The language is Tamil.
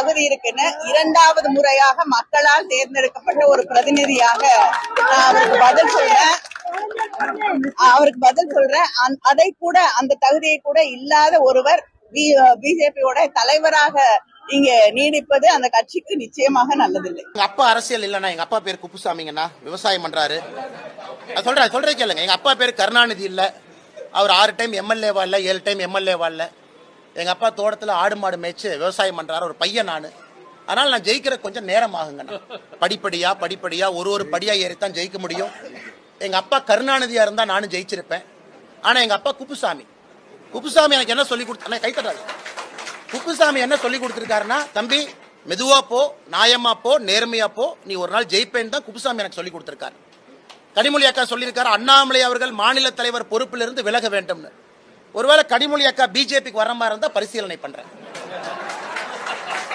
தகுதி இருக்குன்னு இரண்டாவது முறையாக மக்களால் தேர்ந்தெடுக்கப்பட்ட ஒரு பிரதிநிதியாக அவருக்கு பதில் சொல்றேன். அதை கூட அந்த தகுதியை கூட இல்லாத ஒருவர் பிஜேபியோட தலைவராக இங்க நீடிப்பது அந்த கட்சிக்கு நிச்சயமாக நல்லதில்லை. எங்க அப்பா அரசியல் இல்லன்னா, எங்க அப்பா பேர் குப்புசாமிங்கண்ணா, விவசாயம் பண்றாரு. சொல்றேன் கேளுங்க. எங்க அப்பா பேர் கருணாநிதி இல்ல, அவர் 6 டைம் எம்எல்ஏவா இல்ல, 7 டைம் எம்எல்ஏவா இல்ல. எங்க அப்பா தோட்டத்துல ஆடு மாடு மேய்ச்சு விவசாயம் பண்றாரு, ஒரு பையன் நானு. அதனால நான் ஜெயிக்கிற கொஞ்சம் நேரம் ஆகுங்கண்ணா. படிப்படியா ஒரு படியா ஏறித்தான் ஜெயிக்க முடியும். எங்க அப்பா கருணாநிதியா இருந்தா நானும் ஜெயிச்சிருப்பேன். ஆனா எங்க அப்பா குப்புசாமி எனக்கு என்ன சொல்லி கொடுத்தா, கைத்தட்டாது. குப்புசாமி என்ன சொல்லி கொடுத்திருக்காருன்னா, தம்பி மெதுவா போ, நியாயமா போ, நேர்மையா போ, நீ ஒரு நாள் ஜெயிப்பேன்னு தான் குப்புசாமி எனக்கு சொல்லி கொடுத்திருக்காரு. கனிமொழி அக்கா சொல்லியிருக்காரு, அண்ணாமலை அவர்கள் மாநில தலைவர் பொறுப்பிலிருந்து விலக வேண்டும்னு. ஒருவேளை கனிமொழி அக்கா பிஜேபிக்கு வர மாதிரி இருந்தா பரிசீலனை பண்றேன்.